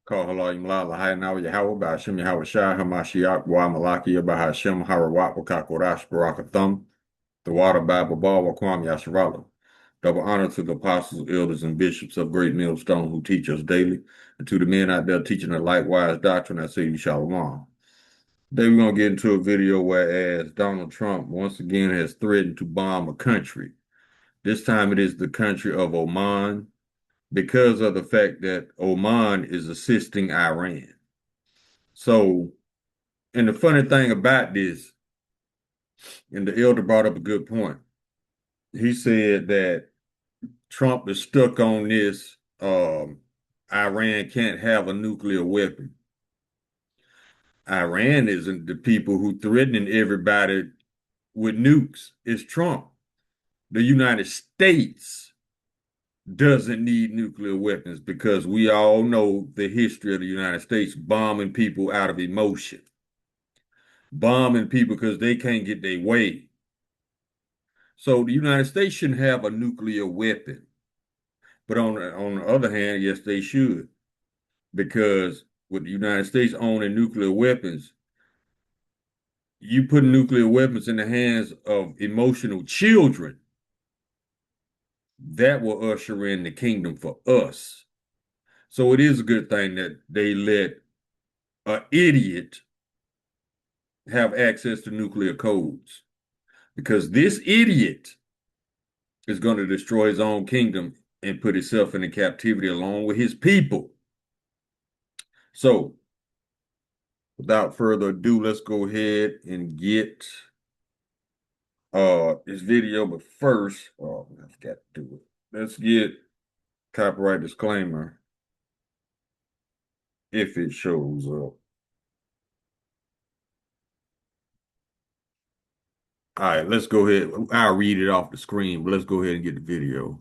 Call Halayim La Lahai Nawa Yahweh Bashim Yahweh Shai Hamashiach Wa Malaki Bahashim Harawat Wakakorash Barakathum, the Water Bible Ball Wakwam Yasharala. Double honor to the apostles, elders, and bishops of Great Millstone who teach us daily, and to the men out there teaching the likewise doctrine. I say you shalom. Today we're going to get into a video whereas Donald Trump once again has threatened to bomb a country. This time it is the country of Oman, because of the fact that Oman is assisting Iran. So, and the funny thing about this, and the elder brought up a good point. He said that Trump is stuck on this. Iran can't have a nuclear weapon. Iran isn't the people who threatening everybody with nukes. It's Trump. The United States doesn't need nuclear weapons because we all know the history of the United States bombing people out of emotion, bombing people because they can't get their way. So the United States shouldn't have a nuclear weapon. But on the other hand, yes, they should. Because with the United States owning nuclear weapons, you put nuclear weapons in the hands of emotional children, that will usher in the kingdom for us. So it is a good thing that they let an idiot have access to nuclear codes, because this idiot is going to destroy his own kingdom and put himself into captivity along with his people. So, without further ado, let's go ahead and get this video. But first, oh, I forgot to do it. Let's get copyright disclaimer if it shows up. All right, let's go ahead. I'll read it off the screen, but let's go ahead and get the video.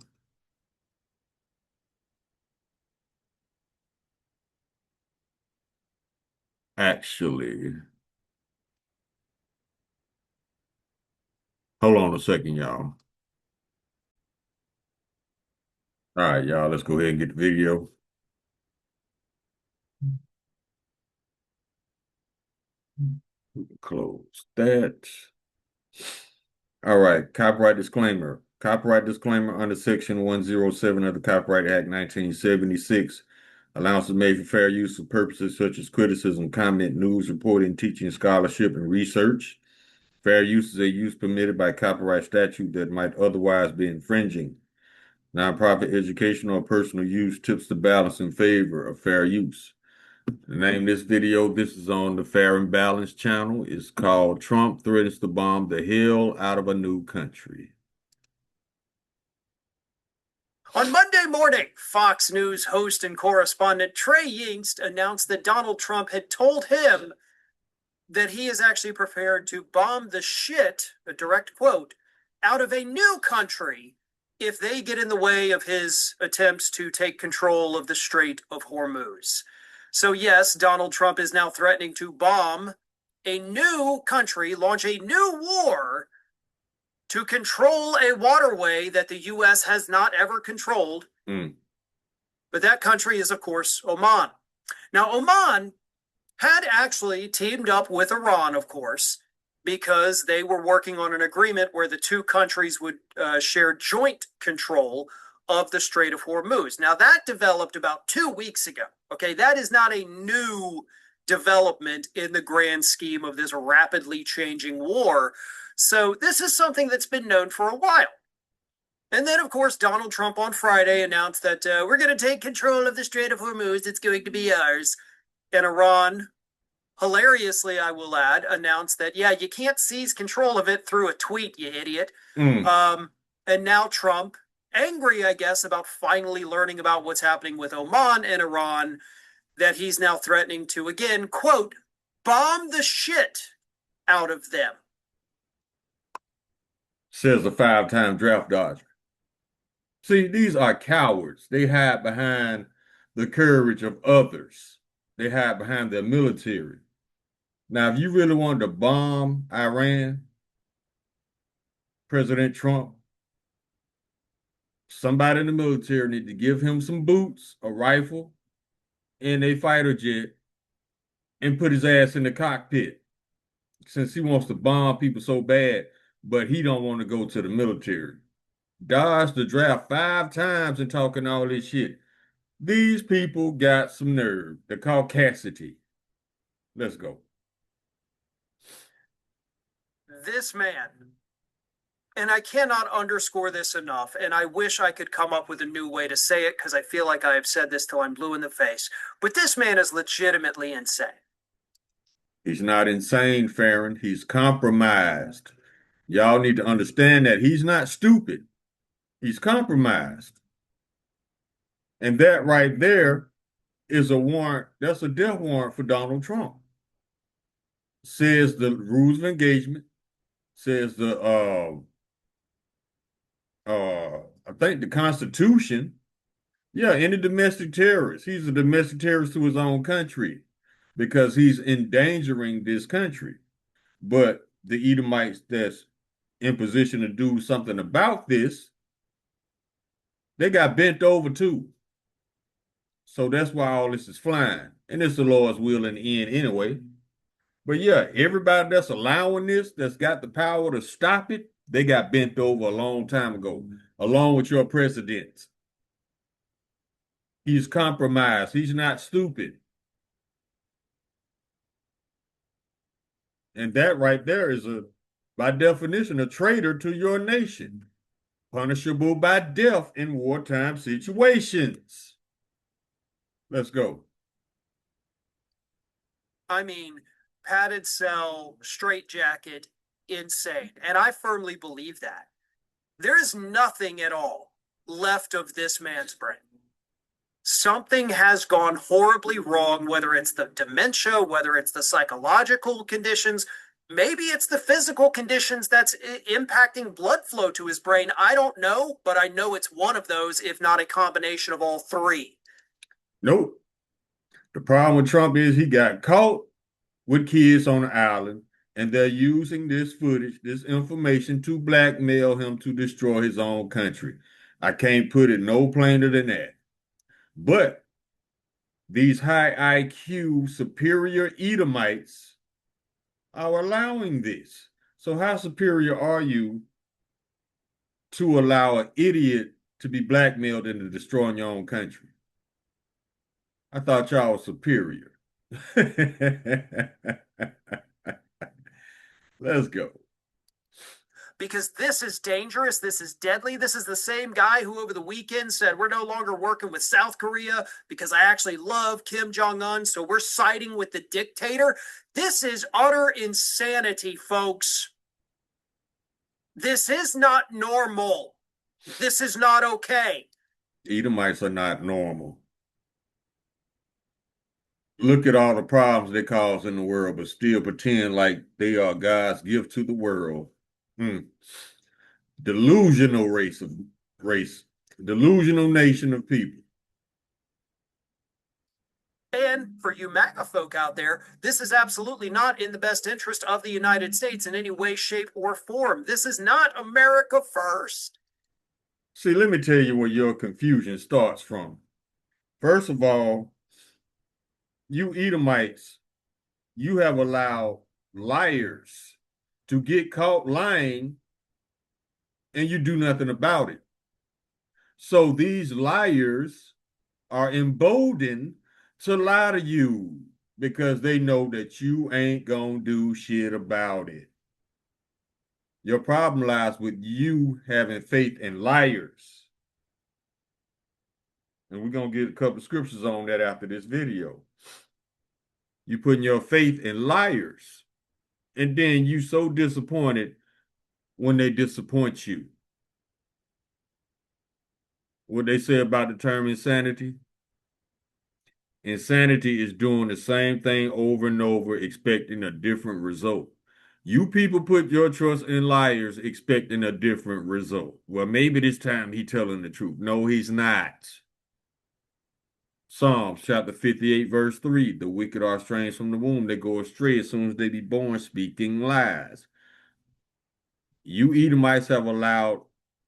Actually, hold on a second, y'all. All right, y'all, let's go ahead and get the video. Close that. All right, copyright disclaimer. Copyright disclaimer under Section 107 of the Copyright Act 1976. Allowance is made for fair use of purposes such as criticism, comment, news, reporting, teaching, scholarship, and research. Fair use is a use permitted by copyright statute that might otherwise be infringing. Nonprofit educational or personal use tips the balance in favor of fair use. The name of this video, this is on the Fair and Balanced channel. It's called Trump Threatens to Bomb the Hell Out of a New Country. On Monday morning, Fox News host and correspondent Trey Yingst announced that Donald Trump had told him that he is actually prepared to bomb the shit, a direct quote, out of a new country if they get in the way of his attempts to take control of the Strait of Hormuz. So yes, Donald Trump is now threatening to bomb a new country, launch a new war to control a waterway that the U.S. has not ever controlled. But that country is, of course, Oman. Now, Oman had actually teamed up with Iran, of course, because they were working on an agreement where the two countries would share joint control of the Strait of Hormuz. Now, that developed about 2 weeks ago. Okay, that is not a new development in the grand scheme of this rapidly changing war. So this is something that's been known for a while. And then, of course, Donald Trump on Friday announced that we're going to take control of the Strait of Hormuz. It's going to be ours. And Iran, hilariously, I will add, announced that, yeah, you can't seize control of it through a tweet, you idiot. And now Trump, angry, I guess, about finally learning about what's happening with Oman and Iran, that he's now threatening to, again, quote, bomb the shit out of them. Says a five-time draft dodger. See, these are cowards. They hide behind the courage of others. They hide behind their military. Now, if you really wanted to bomb Iran, President Trump, somebody in the military need to give him some boots, a rifle, in a fighter jet and put his ass in the cockpit since he wants to bomb people so bad, but he don't want to go to the military. Dodged the draft 5 times and talking all this shit. These people got some nerve. The caucasity. Let's go. This man, and I cannot underscore this enough, and I wish I could come up with a new way to say it because I feel like I have said this till I'm blue in the face, but this man is legitimately insane. He's not insane, Farron. He's compromised. Y'all need to understand that he's not stupid. He's compromised. And that right there is a warrant. That's a death warrant for Donald Trump. Says the rules of engagement, says I think the Constitution. Yeah, any domestic terrorist. He's a domestic terrorist to his own country because he's endangering this country. But the Edomites that's in position to do something about this, they got bent over too. So that's why all this is flying. And it's the Lord's will in the end anyway. But yeah, everybody that's allowing this, that's got the power to stop it, they got bent over a long time ago, along with your presidents. He's compromised. He's not stupid. And that right there is by definition, a traitor to your nation, punishable by death in wartime situations. Let's go. I mean, padded cell, straight jacket, insane. And I firmly believe that. There is nothing at all left of this man's brain. Something has gone horribly wrong, whether it's the dementia, whether it's the psychological conditions, maybe it's the physical conditions that's impacting blood flow to his brain. I don't know, but I know it's one of those, if not a combination of all three. Nope. The problem with Trump is he got caught with kids on the island, and they're using this footage, this information to blackmail him to destroy his own country. I can't put it no plainer than that. But these high IQ superior Edomites are allowing this. So how superior are you to allow an idiot to be blackmailed into destroying your own country? I thought y'all were superior. Let's go. Because this is dangerous. This is deadly. This is the same guy who over the weekend said, we're no longer working with South Korea because I actually love Kim Jong-un, so we're siding with the dictator. This is utter insanity, folks. This is not normal. This is not okay. Edomites are not normal. Look at all the problems they cause in the world, but still pretend like they are God's gift to the world. Delusional race, delusional nation of people. And for you MAGA folk out there, this is absolutely not in the best interest of the United States in any way, shape, or form. This is not America first. See, let me tell you where your confusion starts from. First of all, you Edomites, you have allowed liars to get caught lying and you do nothing about it. So these liars are emboldened to lie to you because they know that you ain't gonna do shit about it. Your problem lies with you having faith in liars. And we're gonna get a couple of scriptures on that after this video. You putting your faith in liars, and then you so disappointed when they disappoint you. What they say about the term insanity? Insanity is doing the same thing over and over, expecting a different result. You people put your trust in liars, expecting a different result. Well, maybe this time he's telling the truth. No, he's not. Psalms chapter 58, verse 3. The wicked are estranged from the womb. They go astray as soon as they be born, speaking lies. You Edomites have allowed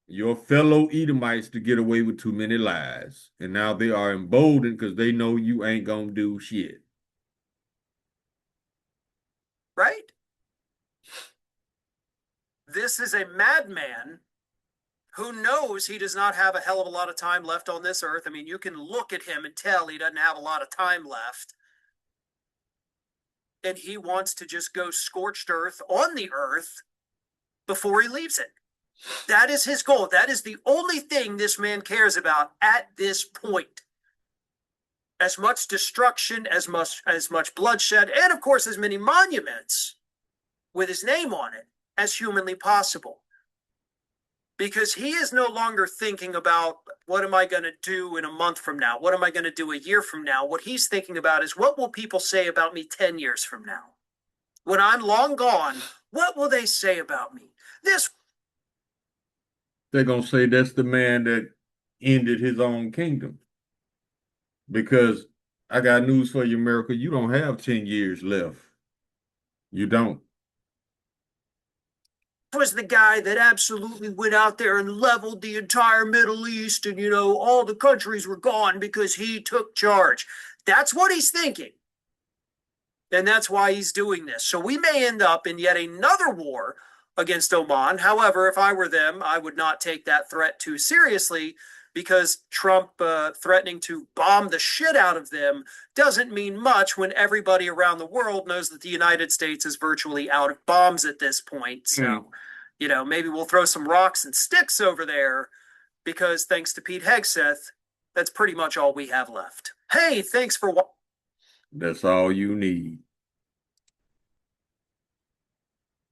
your fellow Edomites to get away with too many lies. And now they are emboldened because they know you ain't gonna do shit. Right? This is a madman who knows he does not have a hell of a lot of time left on this earth. I mean, you can look at him and tell he doesn't have a lot of time left. And he wants to just go scorched earth on the earth before he leaves it. That is his goal. That is the only thing this man cares about at this point. As much destruction, as much bloodshed, and of course as many monuments with his name on it as humanly possible. Because he is no longer thinking about what am I going to do in a month from now? What am I going to do a year from now? What he's thinking about is what will people say about me 10 years from now? When I'm long gone, what will they say about me? This They're gonna say that's the man that ended his own kingdom. Because I got news for you, America. You don't have 10 years left. You don't. was the guy that absolutely went out there and leveled the entire Middle East, and all the countries were gone because he took charge. That's what he's thinking. And that's why he's doing this. So we may end up in yet another war against Oman. However, if I were them, I would not take that threat too seriously, because Trump threatening to bomb the shit out of them doesn't mean much when everybody around the world knows that the United States is virtually out of bombs at this point. So, maybe we'll throw some rocks and sticks over there, because thanks to Pete Hegseth, that's pretty much all we have left. Hey, thanks for watching. That's all you need.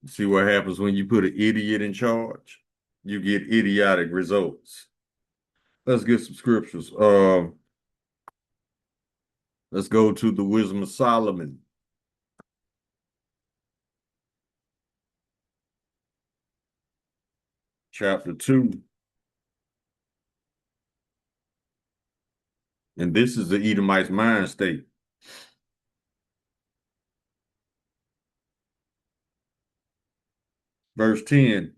See what happens when you put an idiot in charge? You get idiotic results. Let's get some scriptures. Let's go to the Wisdom of Solomon. Chapter 2. And this is the Edomite's mind state. Verse 10.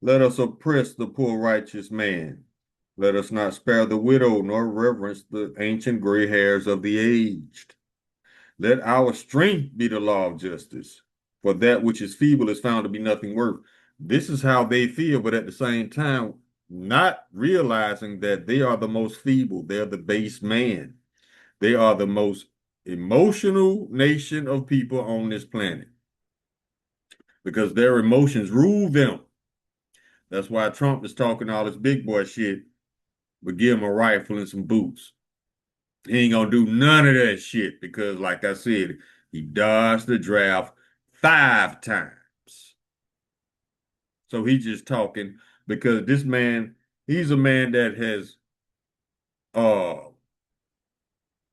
Let us oppress the poor righteous man. Let us not spare the widow, nor reverence the ancient gray hairs of the aged. Let our strength be the law of justice, for that which is feeble is found to be nothing worth. This is how they feel, but at the same time, not realizing that they are the most feeble. They're the base man. They are the most emotional nation of people on this planet, because their emotions rule them. That's why Trump is talking all this big boy shit, but give him a rifle and some boots. He ain't gonna do none of that shit because, like I said, he dodged the draft 5 times. So he's just talking because this man, he's a man that has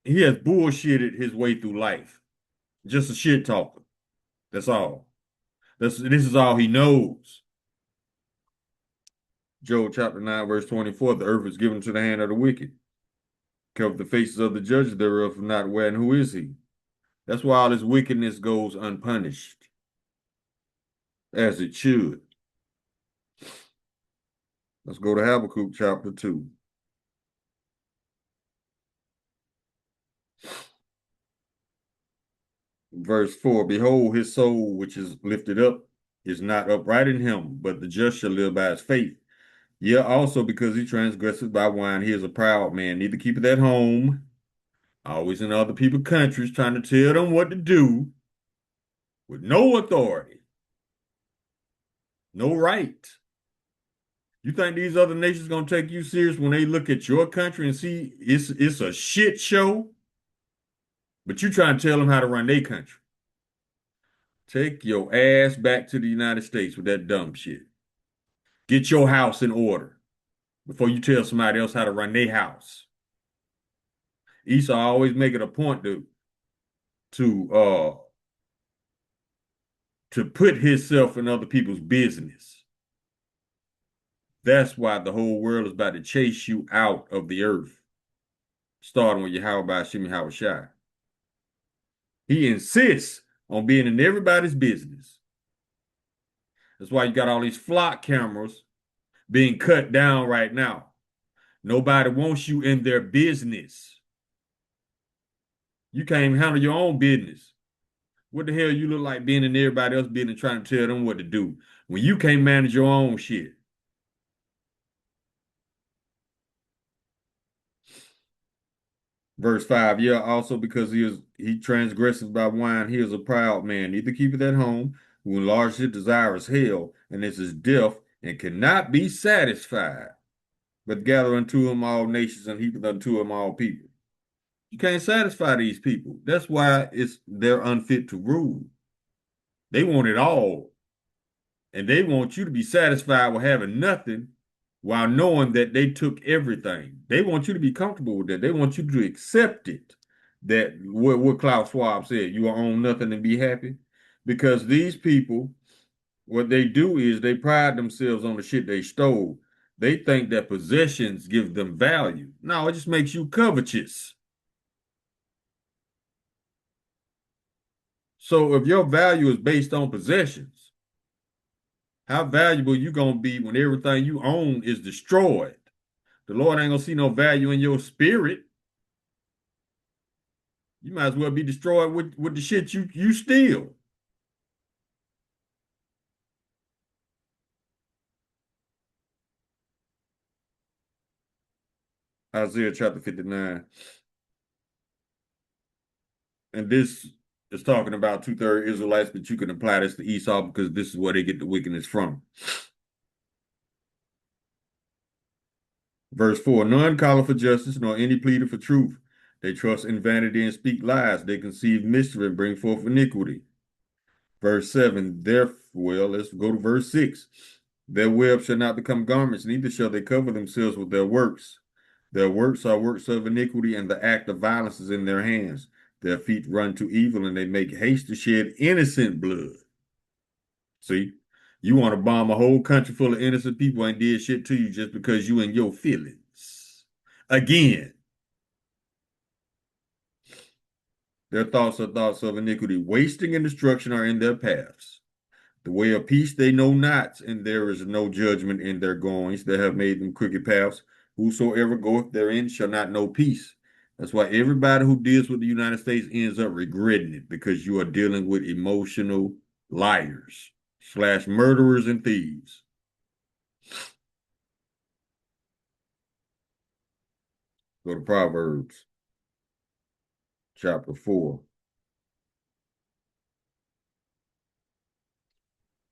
he has bullshitted his way through life. Just a shit talker. That's all. This is all he knows. Job chapter 9, verse 24, the earth is given to the hand of the wicked. Cover the faces of the judges thereof from not aware, and who is he? That's why all this wickedness goes unpunished, as it should. Let's go to Habakkuk chapter 2. Verse 4, behold, his soul which is lifted up is not upright in him, but the just shall live by his faith. Yea, also because he transgresses by wine, he is a proud man, neither keepeth at home, always in other people's countries, trying to tell them what to do, with no authority, no right. You think these other nations gonna take you serious when they look at your country and see it's a shit show? But you trying to tell them how to run their country. Take your ass back to the United States with that dumb shit. Get your house in order before you tell somebody else how to run their house. Esau always make it a point to uh to put himself in other people's business. That's why the whole world is about to chase you out of the earth, starting with Yahweh Shimi Hawashai. He insists on being in everybody's business. That's why you got all these flock cameras being cut down right now. Nobody wants you in their business. You can't even handle your own business. What the hell you look like being in everybody else's business trying to tell them what to do when you can't manage your own shit? Verse 5, yeah, also because he transgresses by wine, he is a proud man, neither keepeth at home, who enlarges his desire is hell, and this is death, and cannot be satisfied, but gather unto him all nations and heapeth unto him all people. You can't satisfy these people. That's why they're unfit to rule. They want it all. And they want you to be satisfied with having nothing while knowing that they took everything. They want you to be comfortable with that. They want you to accept it. That what Klaus Schwab said, you will own nothing and be happy. Because these people, what they do is they pride themselves on the shit they stole. They think that possessions give them value. No, it just makes you covetous. So if your value is based on possessions, how valuable you gonna be when everything you own is destroyed? The Lord ain't gonna see no value in your spirit. You might as well be destroyed with the shit you steal. Isaiah chapter 59. And this is talking about two-thirds Israelites, but you can apply this to Esau because this is where they get the wickedness from. Verse 4, none calleth for justice, nor any pleader for truth. They trust in vanity and speak lies. They conceive mischief and bring forth iniquity. Verse 7, well, let's go to verse 6. Their web shall not become garments, neither shall they cover themselves with their works. Their works are works of iniquity, and the act of violence is in their hands. Their feet run to evil, and they make haste to shed innocent blood. See, you want to bomb a whole country full of innocent people and did shit to you just because you in your feelings. Again, their thoughts are thoughts of iniquity. Wasting and destruction are in their paths. The way of peace they know not, and there is no judgment in their goings. They have made them crooked paths. Whosoever goeth therein shall not know peace. That's why everybody who deals with the United States ends up regretting it, because you are dealing with emotional liars / murderers and thieves. Go to Proverbs chapter 4.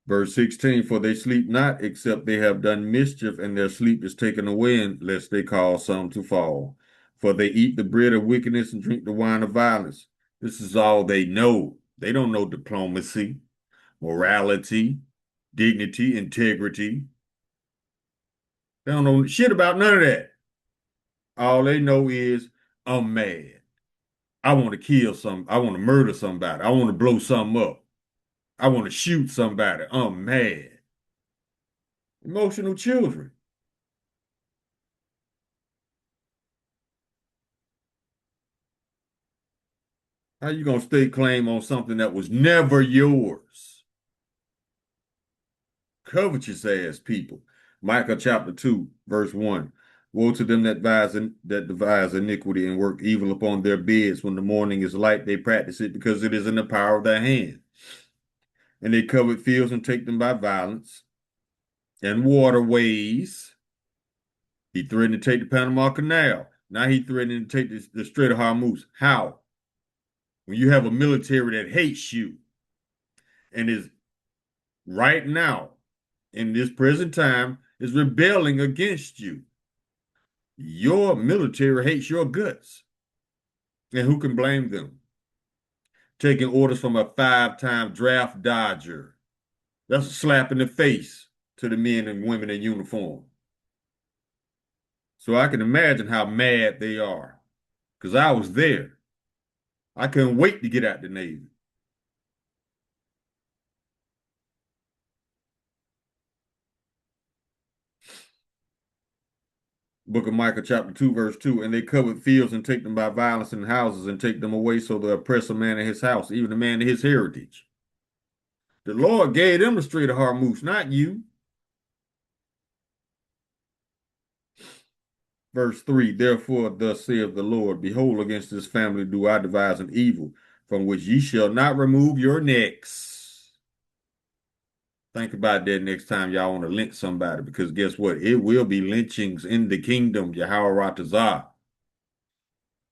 Verse 16, for they sleep not except they have done mischief, and their sleep is taken away, unless they cause some to fall. For they eat the bread of wickedness and drink the wine of violence. This is all they know. They don't know diplomacy, morality, dignity, integrity. They don't know shit about none of that. All they know is, I'm mad. I want to kill some. I want to murder somebody. I want to blow something up. I want to shoot somebody. I'm mad. Emotional children. How you gonna stake claim on something that was never yours? Covetous ass people. Micah chapter 2, verse 1. Woe to them that devise iniquity and work evil upon their beds. When the morning is light, they practice it because it is in the power of their hand. And they covet fields and take them by violence, and waterways. He threatened to take the Panama Canal. Now he threatening to take the Strait of Hormuz. How? When you have a military that hates you and is right now in this present time is rebelling against you. Your military hates your guts. And who can blame them? Taking orders from a 5-time draft dodger. That's a slap in the face to the men and women in uniform. So I can imagine how mad they are. Because I was there. I couldn't wait to get out the Navy. Book of Micah, chapter 2, verse 2. And they covered fields and take them by violence, and houses and take them away, so they oppress a man in his house, even a man in his heritage. The Lord gave them the Strait of Hormuz, not you. Verse 3, therefore, thus saith the Lord, behold, against this family do I devise an evil, from which ye shall not remove your necks. Think about that next time y'all want to lynch somebody, because guess what? It will be lynchings in the kingdom, Yahweh Ratazah,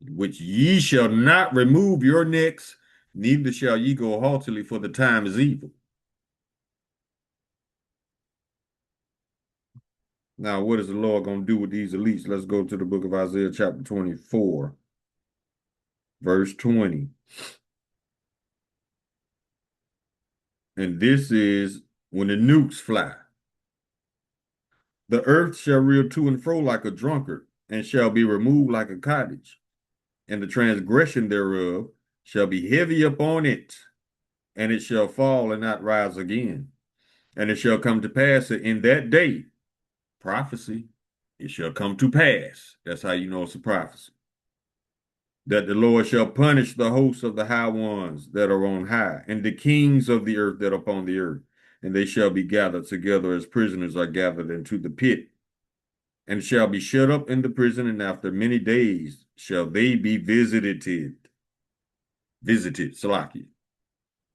which ye shall not remove your necks, neither shall ye go haughtily, for the time is evil. Now, what is the Lord going to do with these elites? Let's go to the book of Isaiah, chapter 24, verse 20. And this is when the nukes fly. The earth shall reel to and fro like a drunkard, and shall be removed like a cottage, and the transgression thereof shall be heavy upon it, and it shall fall and not rise again. And it shall come to pass that in that day, prophecy, it shall come to pass. That's how you know it's a prophecy. That the Lord shall punish the hosts of the high ones that are on high, and the kings of the earth that are upon the earth, and they shall be gathered together as prisoners are gathered into the pit, and shall be shut up in the prison, and after many days shall they be visited. Salaki.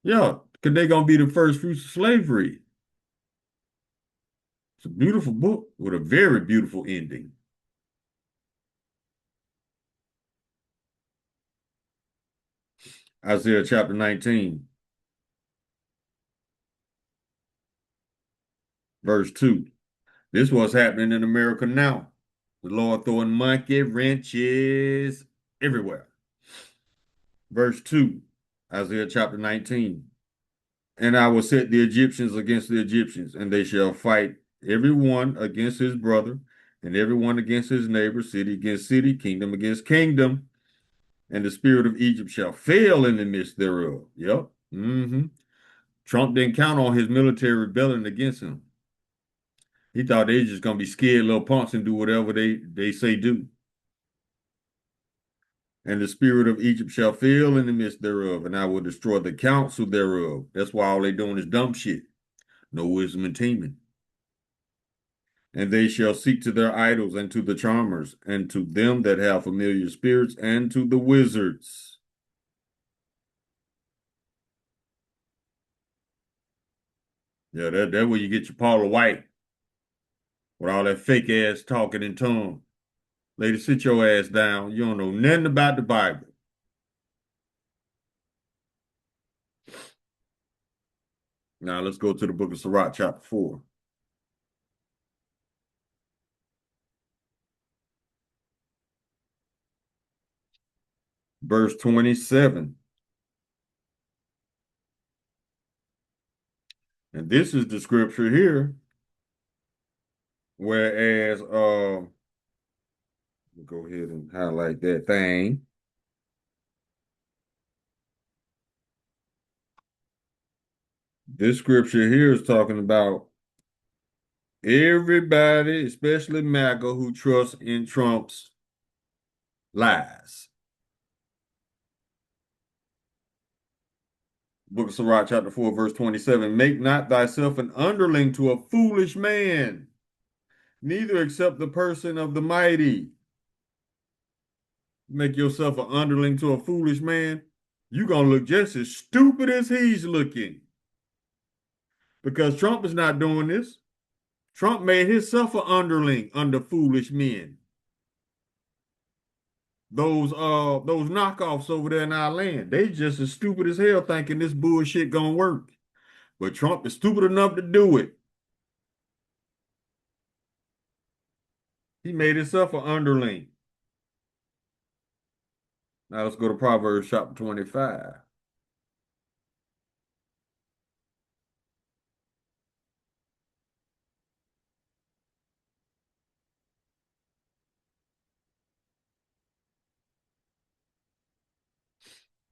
Yeah, because they're going to be the first fruits of slavery. It's a beautiful book with a very beautiful ending. Isaiah chapter 19, verse 2. This is what's happening in America now. The Lord throwing monkey wrenches everywhere. Verse 2, Isaiah chapter 19. And I will set the Egyptians against the Egyptians, and they shall fight every one against his brother, and every one against his neighbor, city against city, kingdom against kingdom. And the spirit of Egypt shall fail in the midst thereof. Yep. Trump didn't count on his military rebelling against him. He thought they just gonna be scared little punks and do whatever they say do. And the spirit of Egypt shall fail in the midst thereof, and I will destroy the counsel thereof. That's why all they doing is dumb shit. No wisdom and teaming. And they shall seek to their idols and to the charmers, and to them that have familiar spirits, and to the wizards. Yeah, that where you get your Paula White with all that fake ass talking in tongue. Lady, sit your ass down. You don't know nothing about the Bible. Now let's go to the book of Sirach, chapter 4. Verse 27. And this is the scripture here. Whereas, go ahead and highlight that thing. This scripture here is talking about everybody, especially MAGA, who trusts in Trump's lies. Book of Sirach, chapter 4, verse 27. Make not thyself an underling to a foolish man, neither accept the person of the mighty. Make yourself an underling to a foolish man, you're going to look just as stupid as he's looking. Because Trump is not doing this. Trump made himself an underling under foolish men. Those knockoffs over there in our land, they just as stupid as hell thinking this bullshit gonna work. But Trump is stupid enough to do it. He made himself an underling. Now let's go to Proverbs chapter 25.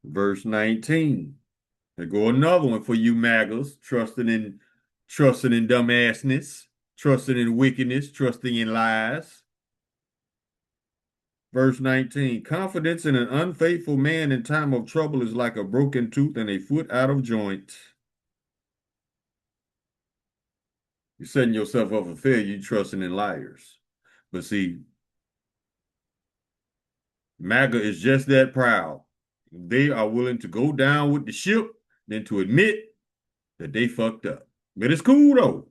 Verse 19. There go another one for you MAGAs, trusting in dumbassness, trusting in wickedness, trusting in lies. Verse 19, confidence in an unfaithful man in time of trouble is like a broken tooth and a foot out of joint. You're setting yourself up for failure, you trusting in liars. But see, MAGA is just that proud. They are willing to go down with the ship than to admit that they fucked up. But it's cool though.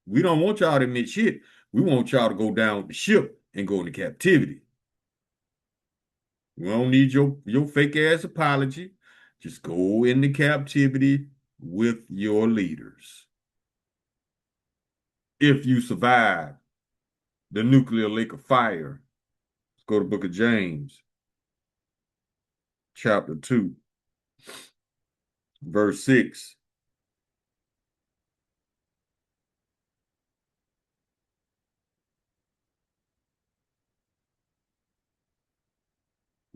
We don't want y'all to admit shit. We want y'all to go down with the ship and go into captivity. We don't need your fake ass apology. Just go into captivity with your leaders. If you survive the nuclear lake of fire, let's go to the book of James, chapter 2, verse 6.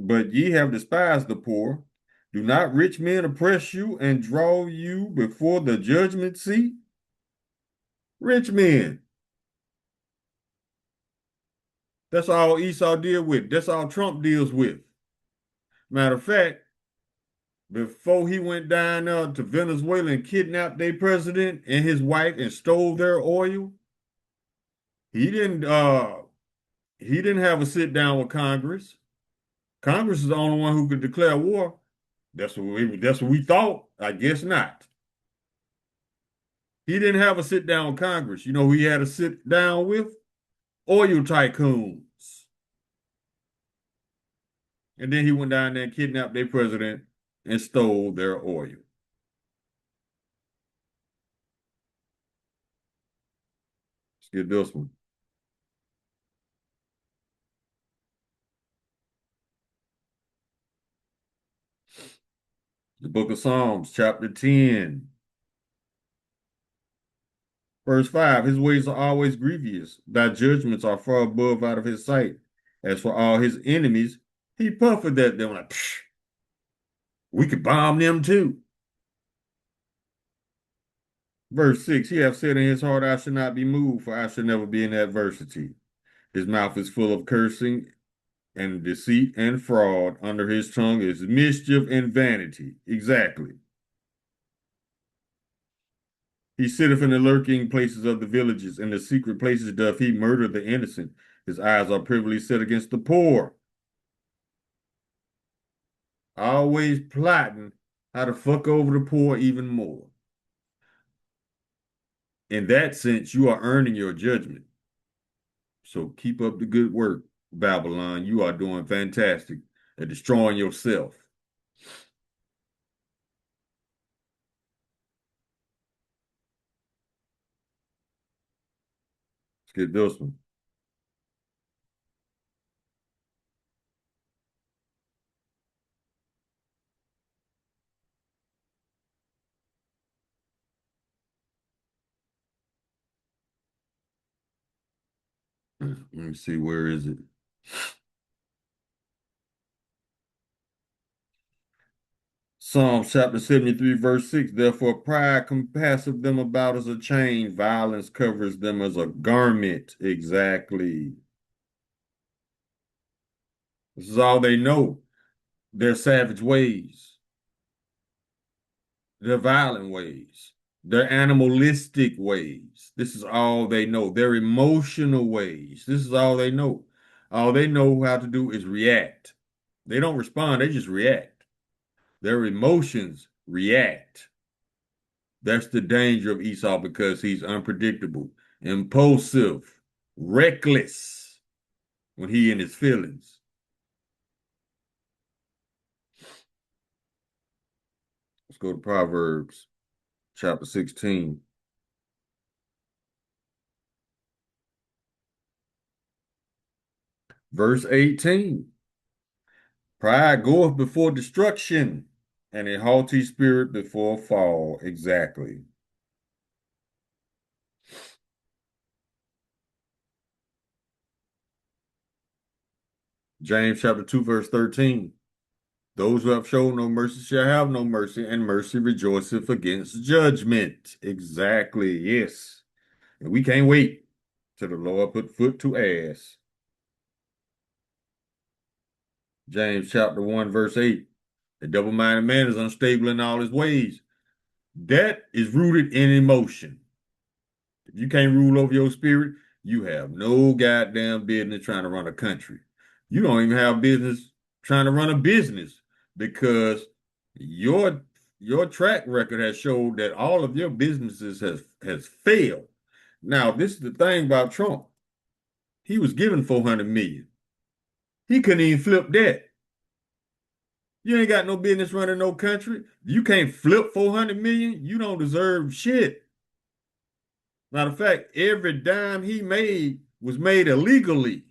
But ye have despised the poor. Do not rich men oppress you and draw you before the judgment seat? Rich men. That's all Esau deal with. That's all Trump deals with. Matter of fact, before he went down to Venezuela and kidnapped their president and his wife and stole their oil, he didn't uh he didn't have a sit down with Congress. Congress is the only one who could declare war. That's what we thought. I guess not. He didn't have a sit down with Congress. You know who he had a sit down with? Oil tycoons. And then he went down there and kidnapped their president and stole their oil. Let's get this one. The book of Psalms, chapter 10, verse 5. His ways are always grievous. Thy judgments are far above out of his sight. As for all his enemies, he puffeth at them like, psh, we could bomb them too. Verse 6, he hath said in his heart, I shall not be moved, for I shall never be in adversity. His mouth is full of cursing and deceit and fraud. Under his tongue is mischief and vanity. Exactly. He sitteth in the lurking places of the villages. In the secret places doth he murder the innocent. His eyes are privily set against the poor. Always plotting how to fuck over the poor even more. In that sense, you are earning your judgment. So keep up the good work, Babylon. You are doing fantastic at destroying yourself. Let's get this one. Let me see, where is it? Psalm chapter 73, verse 6. Therefore, pride compasseth them about as a chain, violence covers them as a garment. Exactly. This is all they know. Their savage ways, their violent ways, their animalistic ways. This is all they know. Their emotional ways. This is all they know. All they know how to do is react. They don't respond, they just react. Their emotions react. That's the danger of Esau because he's unpredictable, impulsive, reckless when he in his feelings. Let's go to Proverbs chapter 16. Verse 18. Pride goeth before destruction, and a haughty spirit before fall. Exactly. James chapter 2, verse 13. Those who have shown no mercy shall have no mercy, and mercy rejoiceth against judgment. Exactly. Yes. And we can't wait till the Lord put foot to ass. James chapter 1, verse 8. The double-minded man is unstable in all his ways. That is rooted in emotion. If you can't rule over your spirit, you have no goddamn business trying to run a country. You don't even have business. trying to run a business because your your track record has showed that all of your businesses has failed. Now, this is the thing about Trump. He was given 400 million. He couldn't even flip that. You ain't got no business running no country. You can't flip 400 million. You don't deserve shit. Matter of fact, every dime he made was made illegally.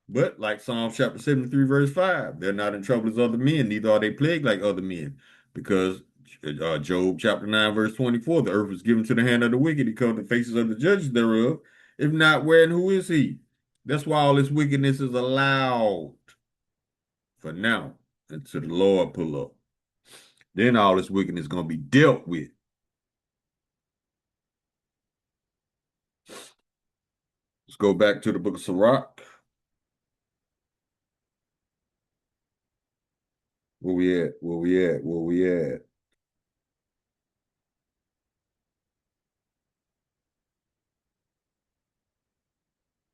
But like Psalm chapter 73, verse 5, they're not in trouble as other men, neither are they plagued like other men. Because Job chapter 9, verse 24, the earth was given to the hand of the wicked. He covered the faces of the judges thereof. If not, where and who is he? That's why all this wickedness is allowed for now until the Lord pull up. Then all this wickedness is going to be dealt with. Let's go back to the book of Sirach. Where we at? Where we at? Where we at?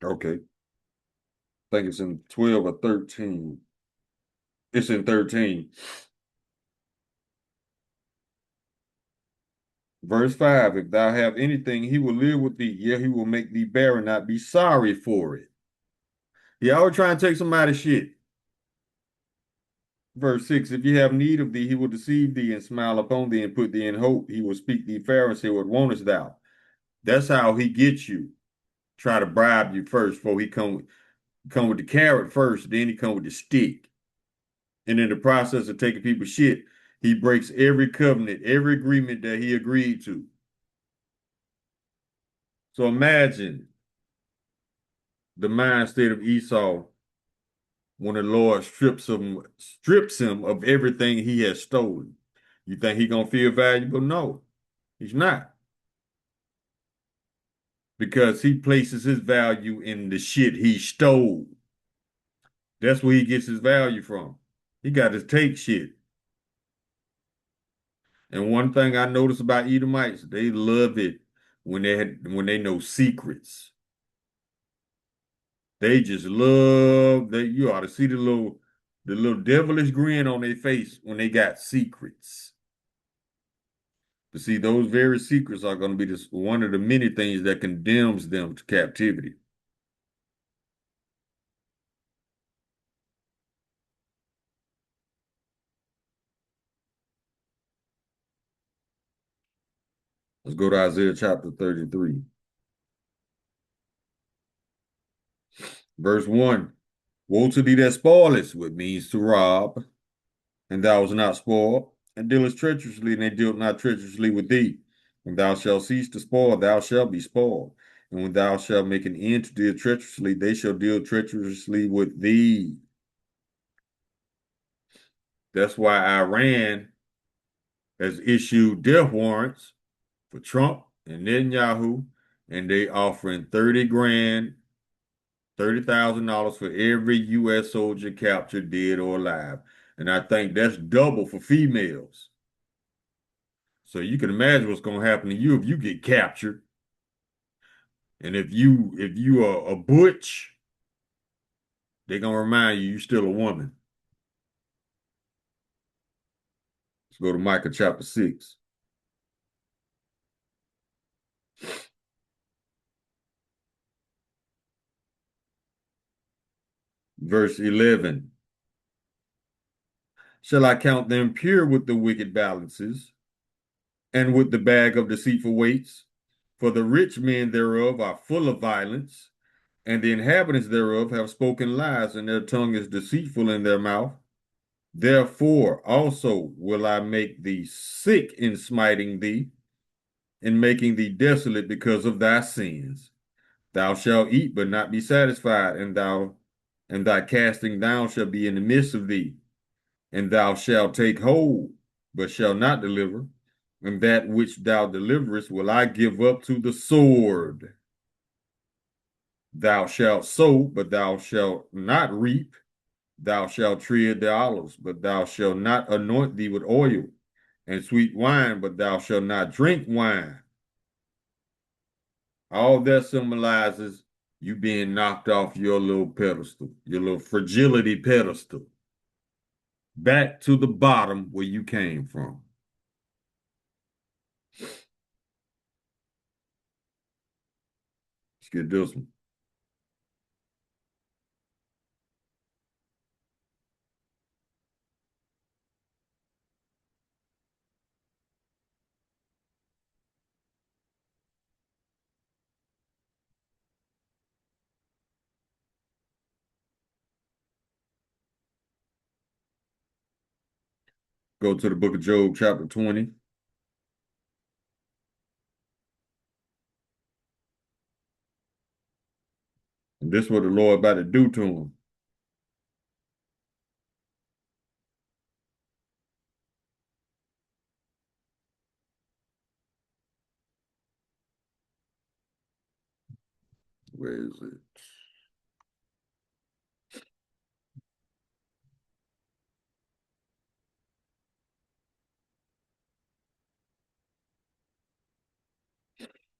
Okay. I think it's in 12 or 13. It's in 13. Verse 5, if thou have anything, he will live with thee. Yeah, he will make thee bear and not be sorry for it. He always trying to take somebody's shit. Verse 6, if you have need of thee, he will deceive thee and smile upon thee and put thee in hope. He will speak thee fair and say, what wantest thou? That's how he gets you. Try to bribe you first before he come with the carrot first, then he come with the stick. And in the process of taking people's shit, he breaks every covenant, every agreement that he agreed to. So imagine the mind state of Esau when the Lord strips him of everything he has stolen. You think he gonna feel valuable? No, he's not. Because he places his value in the shit he stole. That's where he gets his value from. He got to take shit. And one thing I noticed about Edomites, they love it when they know secrets. They just love that you ought to see the little devilish grin on their face when they got secrets. But see, those very secrets are going to be this one of the many things that condemns them to captivity. Let's go to Isaiah chapter 33. Verse 1. Woe to thee that spoilest, which means to rob, and thou was not spoiled, and dealest treacherously, and they dealt not treacherously with thee. When thou shalt cease to spoil, thou shalt be spoiled. And when thou shalt make an end to deal treacherously, they shall deal treacherously with thee. That's why Iran has issued death warrants for Trump and Netanyahu, and they offering 30 grand, $30,000 for every U.S. soldier captured, dead or alive. And I think that's double for females. So you can imagine what's going to happen to you if you get captured. And if you are a butch, they're going to remind you you're still a woman. Let's go to Micah chapter 6. Verse 11. Shall I count them pure with the wicked balances, and with the bag of deceitful weights? For the rich men thereof are full of violence, and the inhabitants thereof have spoken lies, and their tongue is deceitful in their mouth. Therefore also will I make thee sick in smiting thee, in making thee desolate because of thy sins. Thou shalt eat, but not be satisfied, and thy casting down shall be in the midst of thee, and thou shalt take hold, but shalt not deliver, and that which thou deliverest will I give up to the sword. Thou shalt sow, but thou shalt not reap. Thou shalt tread the olives, but thou shalt not anoint thee with oil, and sweet wine, but thou shalt not drink wine. All that symbolizes You being knocked off your little pedestal, your little fragility pedestal, back to the bottom where you came from. Let's get this one. Go to the book of Job, chapter 20. And this is what the Lord about to do to him. Where is it?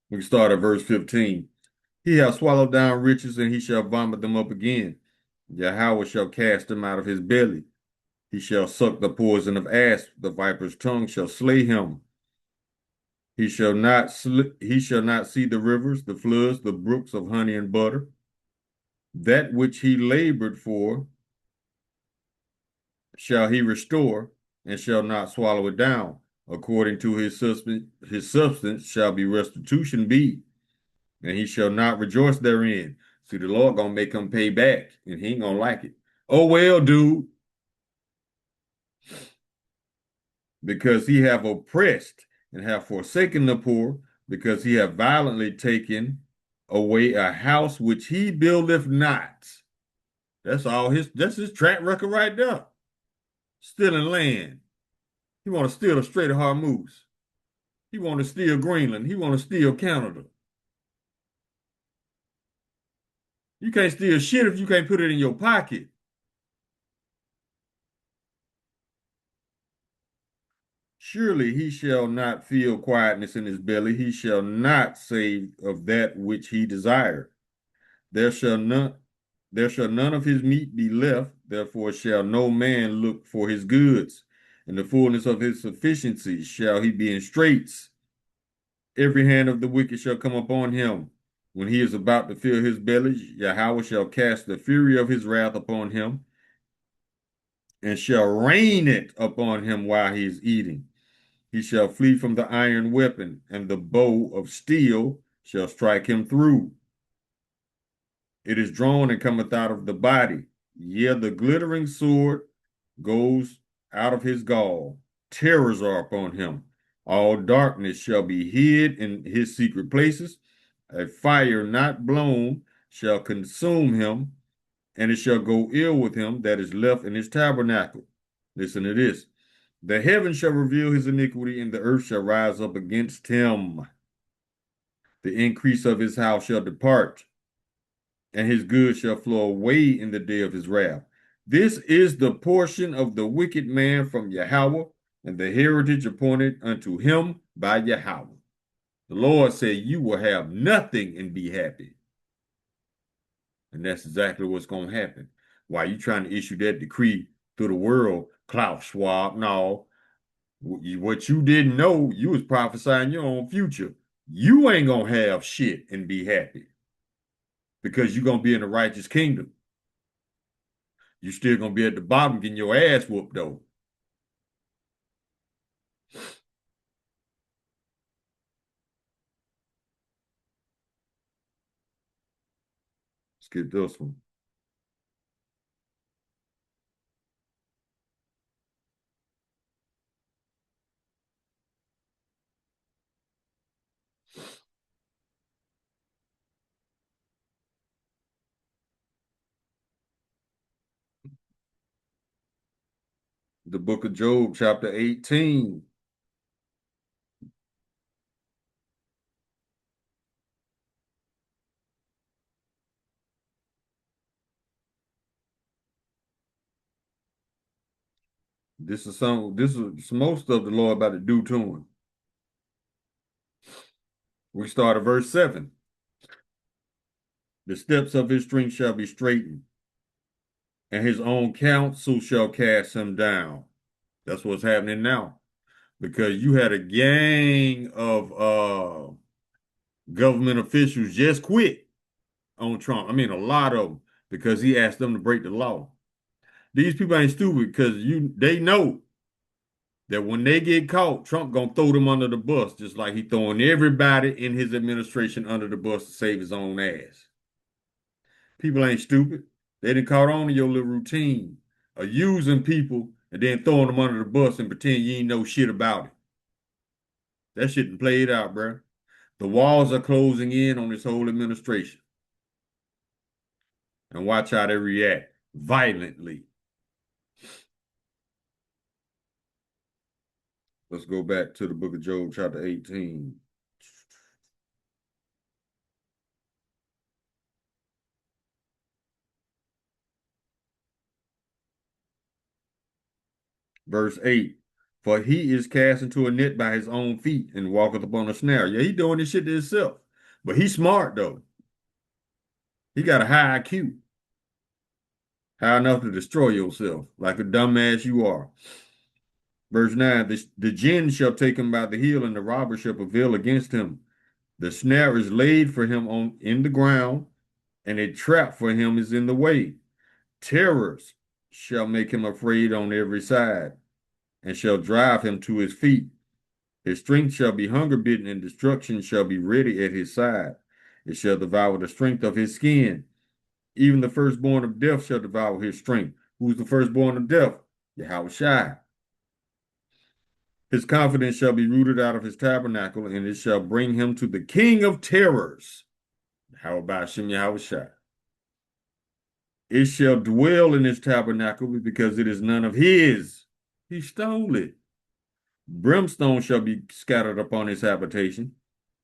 We start at verse 15. He hath swallowed down riches, and he shall vomit them up again. Yahweh shall cast them out of his belly. He shall suck the poison of asp, the viper's tongue shall slay him. He shall not see the rivers, the floods, the brooks of honey and butter. That which he labored for shall he restore, and shall not swallow it down. According to his substance shall be restitution be, and he shall not rejoice therein. See, the Lord gonna make him pay back, and he ain't gonna like it. Oh well, dude, because he have oppressed and have forsaken the poor, because he have violently taken away a house which he buildeth not. That's his track record right there. Stealing land. He want to steal the Strait of Hormuz. He want to steal Greenland. He want to steal Canada. You can't steal shit if you can't put it in your pocket. Surely he shall not feel quietness in his belly. He shall not say of that which he desired. There shall none, there shall none of his meat be left. Therefore shall no man look for his goods. In the fullness of his sufficiency shall he be in straits. Every hand of the wicked shall come upon him. When he is about to fill his belly, Yahweh shall cast the fury of his wrath upon him, and shall rain it upon him while he is eating. He shall flee from the iron weapon, and the bow of steel shall strike him through. It is drawn and cometh out of the body. Yea, the glittering sword goes out of his gall. Terrors are upon him. All darkness shall be hid in his secret places. A fire not blown shall consume him, and it shall go ill with him that is left in his tabernacle. Listen to this. The heavens shall reveal his iniquity, and the earth shall rise up against him. The increase of his house shall depart, and his goods shall flow away in the day of his wrath. This is the portion of the wicked man from Yahweh, and the heritage appointed unto him by Yahweh. The Lord said, you will have nothing and be happy. And that's exactly what's going to happen. Why you trying to issue that decree to the world, Klaus Schwab? No, what you didn't know, you was prophesying your own future. You ain't going to have shit and be happy because you're going to be in the righteous kingdom. You still going to be at the bottom getting your ass whooped, though. Let's get this one. The book of Job, chapter 18. This is most of the Lord about to do to him. We start at verse 7. The steps of his strength shall be straightened, and his own counsel shall cast him down. That's what's happening now. Because you had a gang of government officials just quit on Trump. I mean, a lot of them because he asked them to break the law. These people ain't stupid because they know that when they get caught, Trump gonna throw them under the bus, just like he throwing everybody in his administration under the bus to save his own ass. People ain't stupid. They done caught on to your little routine of using people and then throwing them under the bus and pretend you ain't know shit about it. That shit done played out, bro. The walls are closing in on this whole administration. And watch how they react violently. Let's go back to the book of Job, chapter 18. Verse 8. For he is cast into a net by his own feet and walketh upon a snare. Yeah, he doing this shit to himself. But he's smart, though. He got a high IQ. High enough to destroy yourself, like a dumbass you are. Verse 9. The jinn shall take him by the heel, and the robber shall prevail against him. The snare is laid for him in the ground, and a trap for him is in the way. Terrors shall make him afraid on every side, and shall drive him to his feet. His strength shall be hunger bitten, and destruction shall be ready at his side. It shall devour the strength of his skin. Even the firstborn of death shall devour his strength. Who's the firstborn of death? Yahushua. His confidence shall be rooted out of his tabernacle, and it shall bring him to the king of terrors. How about Shem Yahushua? It shall dwell in his tabernacle because it is none of his. He stole it. Brimstone shall be scattered upon his habitation.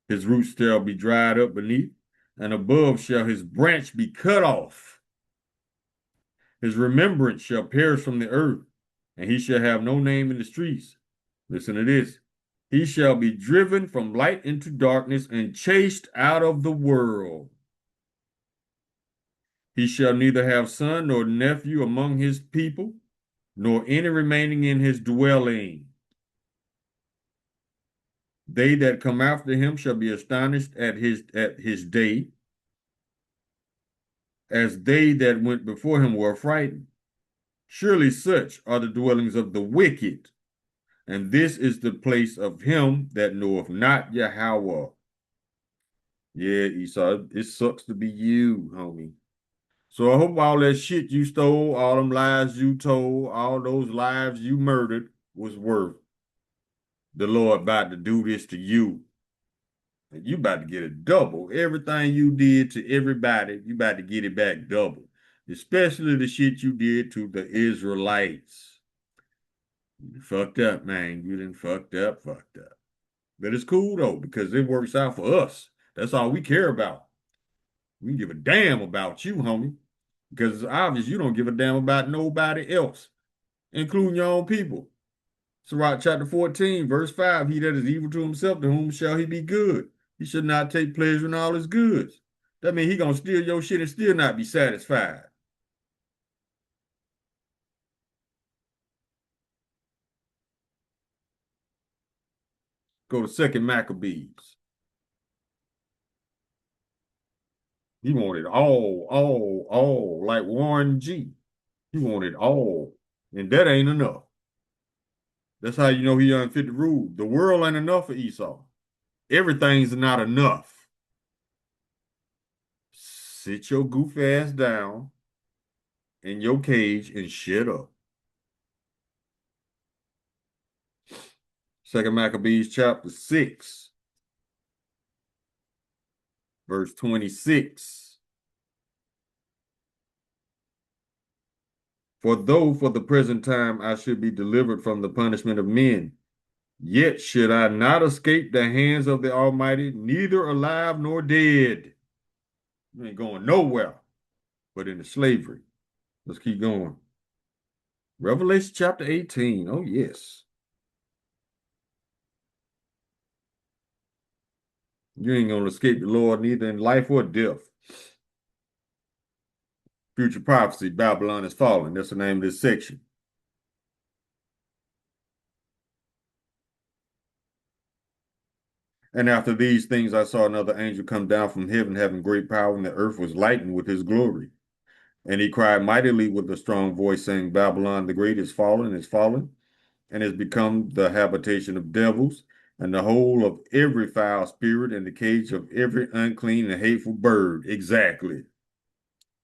His roots shall be dried up beneath, and above shall his branch be cut off. His remembrance shall perish from the earth, and he shall have no name in the streets. Listen to this. He shall be driven from light into darkness and chased out of the world. He shall neither have son nor nephew among his people, nor any remaining in his dwelling. They that come after him shall be astonished at his day, as they that went before him were frightened. Surely such are the dwellings of the wicked, and this is the place of him that knoweth not Yahweh. Yeah, Esau, it sucks to be you, homie. So I hope all that shit you stole, all them lies you told, all those lives you murdered was worth the Lord about to do this to you. And you about to get a double. Everything you did to everybody, you about to get it back double. Especially the shit you did to the Israelites. You fucked up, man. You done fucked up. But it's cool though, because it works out for us. That's all we care about. We give a damn about you, homie. Because it's obvious you don't give a damn about nobody else, including your own people. Sirach chapter 14, verse 5, he that is evil to himself, to whom shall he be good? He should not take pleasure in all his goods. That means he gonna steal your shit and still not be satisfied. Go to Second Maccabees. He wanted all, like Warren G. He wanted all, and that ain't enough. That's how you know he unfit to rule. The world ain't enough for Esau. Everything's not enough. Sit your goof ass down in your cage and shut up. Second Maccabees chapter 6, verse 26. For though for the present time I should be delivered from the punishment of men, yet should I not escape the hands of the Almighty, neither alive nor dead. You ain't going nowhere but into slavery. Let's keep going. Revelation chapter 18. Oh, yes. You ain't going to escape the Lord neither in life or death. Future prophecy, Babylon is falling. That's the name of this section. And after these things, I saw another angel come down from heaven, having great power, and the earth was lightened with his glory. And he cried mightily with a strong voice, saying, Babylon the great is fallen, and has become the habitation of devils, and the hole of every foul spirit, and the cage of every unclean and hateful bird. Exactly.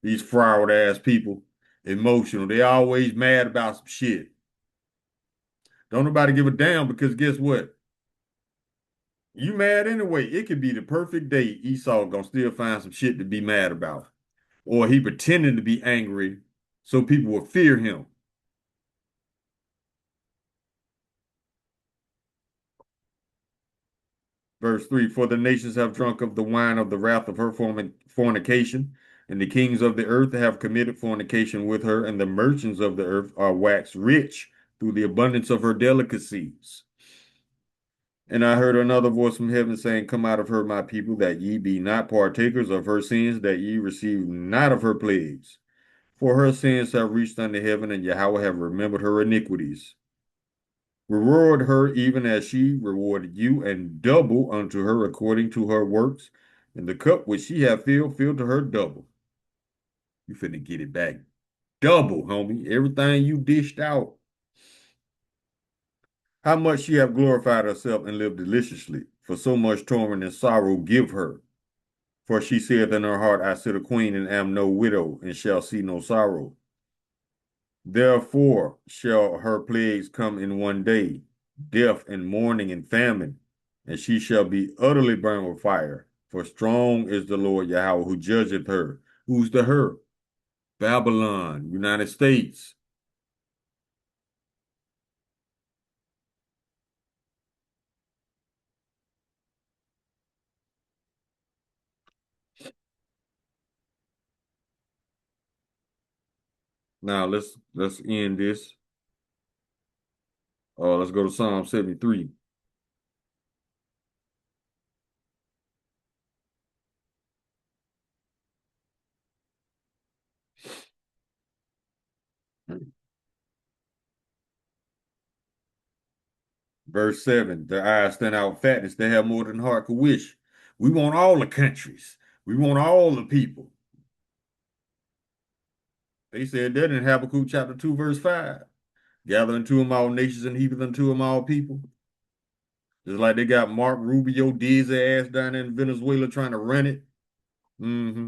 These fraud ass people, emotional. They always mad about some shit. Don't nobody give a damn because guess what? You mad anyway. It could be the perfect day. Esau gonna still find some shit to be mad about. Or he pretending to be angry so people will fear him. Verse 3, for the nations have drunk of the wine of the wrath of her fornication, and the kings of the earth have committed fornication with her, and the merchants of the earth are waxed rich through the abundance of her delicacies. And I heard another voice from heaven saying, come out of her, my people, that ye be not partakers of her sins, that ye receive not of her plagues. For her sins have reached unto heaven, and Yahweh have remembered her iniquities. Reward her even as she rewarded you, and double unto her according to her works. And the cup which she hath filled, fill to her double. You finna get it back double, homie. Everything you dished out. How much she hath glorified herself and lived deliciously, for so much torment and sorrow give her. For she saith in her heart, I sit a queen and am no widow, and shall see no sorrow. Therefore shall her plagues come in one day, death and mourning and famine, and she shall be utterly burned with fire. For strong is the Lord Yahweh who judgeth her. Who's the her? Babylon, United States. Now let's end this. Let's go to Psalm 73. Verse 7, their eyes stand out fatness, they have more than heart could wish. We want all the countries. We want all the people. They said that in Habakkuk chapter 2, verse 5. Gather unto him all nations and heap unto him all people. Just like they got Mark Rubio dizzy ass down in Venezuela trying to run it. Mm-hmm.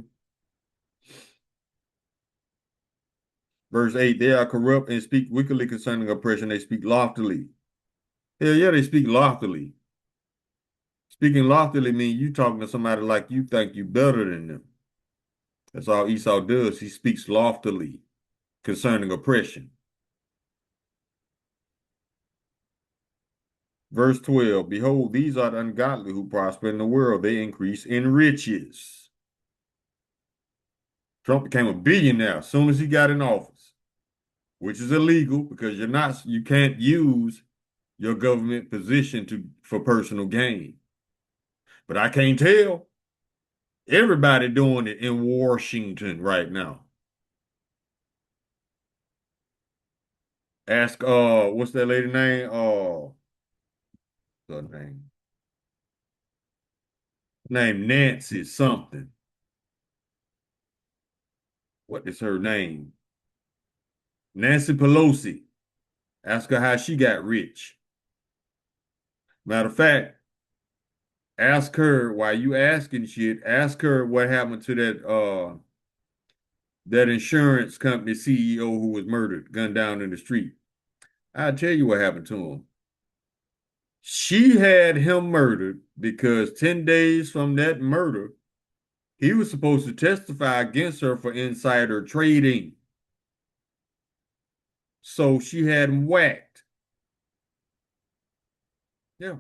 Verse 8, they are corrupt and speak wickedly concerning oppression. They speak loftily. Hell yeah, they speak loftily. Speaking loftily means you talking to somebody like you think you better than them. That's all Esau does. He speaks loftily concerning oppression. Verse 12, behold, these are the ungodly who prosper in the world. They increase in riches. Trump became a billionaire as soon as he got in office, which is illegal because you can't use your government position for personal gain. But I can't tell. Everybody doing it in Washington right now. Ask what's that lady name? Her name Nancy something. What is her name? Nancy Pelosi. Ask her how she got rich. Matter of fact, ask her while you asking shit, ask her what happened to that insurance company CEO who was murdered, gunned down in the street. I'll tell you what happened to him. She had him murdered because 10 days from that murder, he was supposed to testify against her for insider trading. So she had him whacked. Yeah.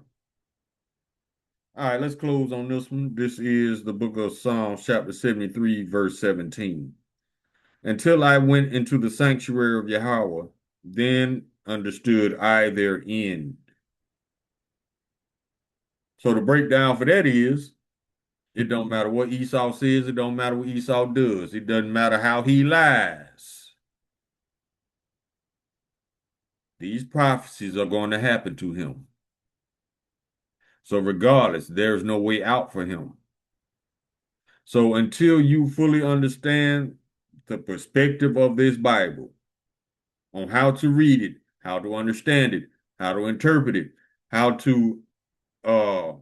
All right, let's close on this one. This is the book of Psalms, chapter 73, verse 17. Until I went into the sanctuary of Yahweh, then understood I their end. So the breakdown for that is It don't matter what Esau says. It don't matter what Esau does. It doesn't matter how he lies. These prophecies are going to happen to him. So regardless, there's no way out for him. So until you fully understand the perspective of this Bible on how to read it, how to understand it, how to interpret it, how to uh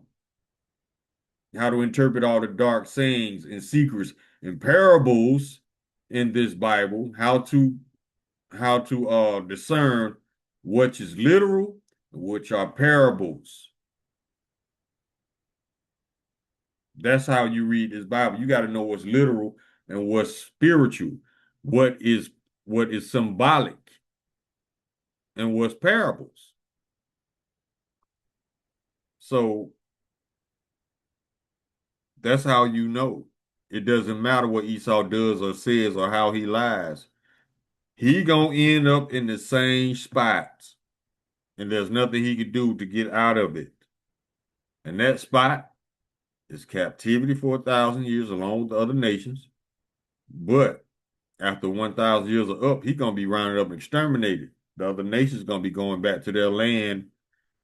interpret all the dark sayings and secrets and parables in this Bible, how to discern which is literal, which are parables. That's how you read this Bible. You got to know what's literal and what's spiritual, what is symbolic, and what's parables. So that's how you know. It doesn't matter what Esau does or says or how he lies. He gonna end up in the same spots, and there's nothing he can do to get out of it. And that spot is captivity for 1,000 years along with the other nations. But after 1,000 years are up, he's gonna be rounded up and exterminated. The other nations gonna be going back to their land,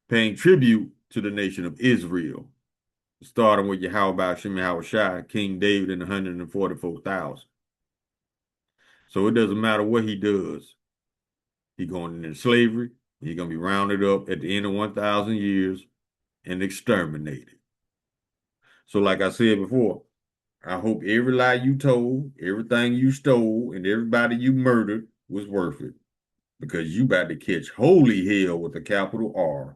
paying tribute to the nation of Israel, starting with Yahweh Shem Shai, King David, and 144,000. So it doesn't matter what he does. He's going into slavery. He's gonna be rounded up at the end of 1,000 years and exterminated. So, like I said before, I hope every lie you told, everything you stole, and everybody you murdered was worth it. Because you about to catch holy hell with a capital R.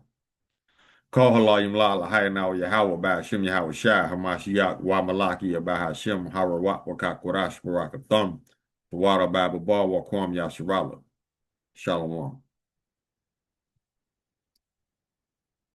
Call halayim la lahayanaw Yahweh by Hashem Yahweh Shai Hamashiach wa Malaki by Hashem Harawat wa Kakorash Barakathum the water Bible Bar wa Kwam Yasharala. Shalom.